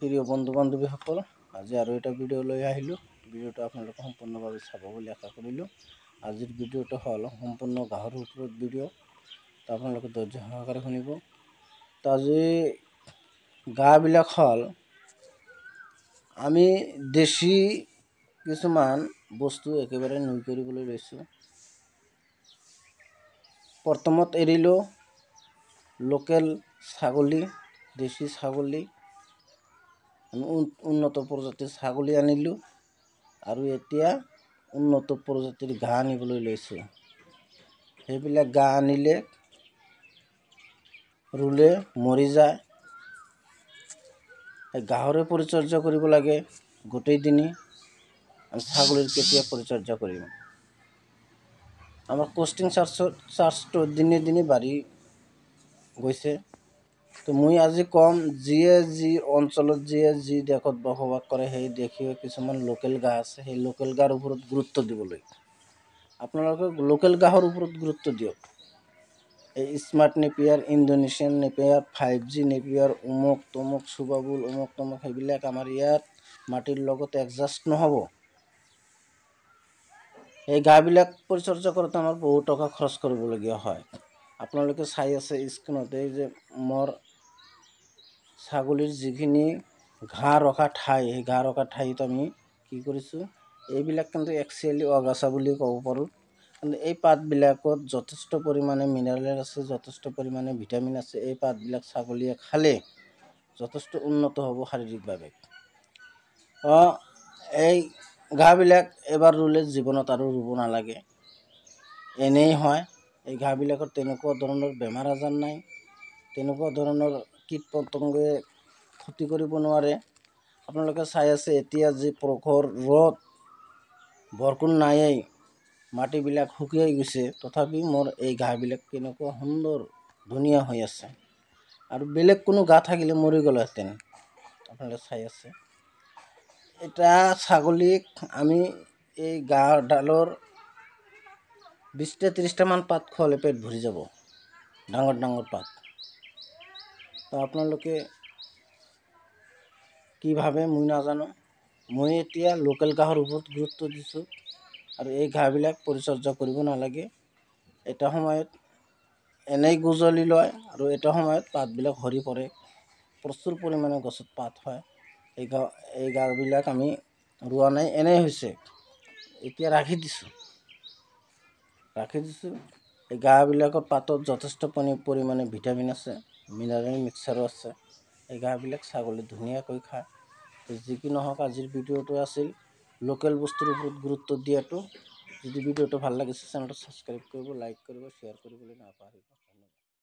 প্ৰিয় বন্ধু বান্ধৱীসকল, আজি আৰু এটা ভিডিঅ' লৈ আহিলোঁ। ভিডিঅ'টো আপোনালোকে সম্পূৰ্ণভাৱে চাব বুলি আশা কৰিলোঁ। আজিৰ ভিডিঅ'টো হ'ল সম্পূৰ্ণ গাহৰিৰ ওপৰত ভিডিঅ'। তো আপোনালোকে ধৈৰ্য সহকাৰে শুনিব। তো আজি গাবিলাক হ'ল আমি দেশী কিছুমান বস্তু একেবাৰে নুই কৰিবলৈ লৈছোঁ। প্ৰথমত এৰিলোঁ লোকেল ছাগলী, দেশী ছাগলী। আমি উন্নত প্ৰজাতিৰ ছাগলী আনিলোঁ আৰু এতিয়া উন্নত প্ৰজাতিৰ ঘাঁহ আনিবলৈ লৈছোঁ। সেইবিলাক ঘাঁহ আনিলে ৰুলে মৰি যায়। গাহৰি পৰিচৰ্যা কৰিব লাগে গোটেই দিনে। ছাগলীৰ কেতিয়া পৰিচৰ্যা কৰিম? আমাৰ কষ্টিং চাৰ্জটো দিনে দিনে বাঢ়ি গৈছে। তো মই আজি কম, যিয়ে যি অঞ্চলত যিয়ে যি দেশত বসবাস কৰে সেই দেশীয় কিছুমান লোকেল গাঁও আছে, সেই লোকেল গাঁৱৰ ওপৰত গুৰুত্ব দিবলৈ। আপোনালোকে লোকেল গাঁৱৰ ওপৰত গুৰুত্ব দিয়ক। এই smart Napier, Indonesian Napier, 5G Napier, অমুক তমুক চুবাবুল অমুক তমুক সেইবিলাক আমাৰ ইয়াত মাটিৰ লগত এডজাষ্ট নহ'ব। এই গাঁওবিলাক পৰিচৰ্যা কৰোঁতে আমাৰ বহুত টকা খৰচ কৰিবলগীয়া হয়। আপোনালোকে চাই আছে স্ক্ৰীণতে যে মোৰ ছাগলীৰ যিখিনি ঘাঁহ ৰখা ঠাই, সেই ঘাঁহ ৰখা ঠাইত আমি কি কৰিছোঁ, এইবিলাক কিন্তু একচুৱেলি অগাছা বুলি ক'ব পাৰোঁ। কিন্তু এই পাতবিলাকত যথেষ্ট পৰিমাণে মিনাৰেল আছে, যথেষ্ট পৰিমাণে ভিটামিন আছে। এই পাতবিলাক ছাগলীয়ে খালে যথেষ্ট উন্নত হ'ব শাৰীৰিকভাৱে। এই ঘাঁহবিলাক এবাৰ ৰুলে জীৱনত আৰু ৰুব নালাগে, এনেই হয়। এই ঘাঁহবিলাকত তেনেকুৱা ধৰণৰ বেমাৰ আজাৰ নাই, তেনেকুৱা ধৰণৰ কীট পতংগই ক্ষতি কৰিব নোৱাৰে। আপোনালোকে চাই আছে এতিয়া যি প্ৰখৰ ৰ'দ, বৰষুণ নায়েই, মাটিবিলাক শুকিয়াই গৈছে, তথাপি মোৰ এই ঘাঁহবিলাক কেনেকুৱা সুন্দৰ ধুনীয়া হৈ আছে। আৰু বেলেগ কোনো ঘাঁহ থাকিলে মৰি গ'লহেঁতেন। আপোনালোকে চাই আছে এটা ছাগলীক আমি এই ঘাঁহডালৰ 20-30টামান পাত খোৱালে পেট ভৰি যাব, ডাঙৰ ডাঙৰ পাত। তো আপোনালোকে কি ভাবে মই নাজানো। মই এতিয়া লোকেল ঘাঁহৰ ওপৰত গুৰুত্ব দিছোঁ আৰু এই ঘাঁহবিলাক পৰিচৰ্যা কৰিব নালাগে। এটা সময়ত এনেই গজলি লয় আৰু এটা সময়ত পাতবিলাক সৰি পৰে, প্ৰচুৰ পৰিমাণে গছত পাত হয়। এই ঘাঁহবিলাক আমি ৰোৱা নাই, এনেই হৈছে, এতিয়া ৰাখি দিছোঁ। এই ঘাঁহবিলাকৰ পাতত যথেষ্ট পৰিমাণে ভিটামিন আছে, মিনাৰেল মিক্সাৰো আছে। এই ঘাঁহবিলাক ছাগলী ধুনীয়াকৈ খায়। যি কি নহওক, আজিৰ ভিডিঅ'টো আছিল লোকেল বস্তুৰ ওপৰত গুৰুত্ব দিয়াটো। যদি ভিডিঅ'টো ভাল লাগিছে চেনেলটো ছাবস্ক্ৰাইব কৰিব, লাইক কৰিব, শ্বেয়াৰ কৰিবলৈ নাপাহৰিব।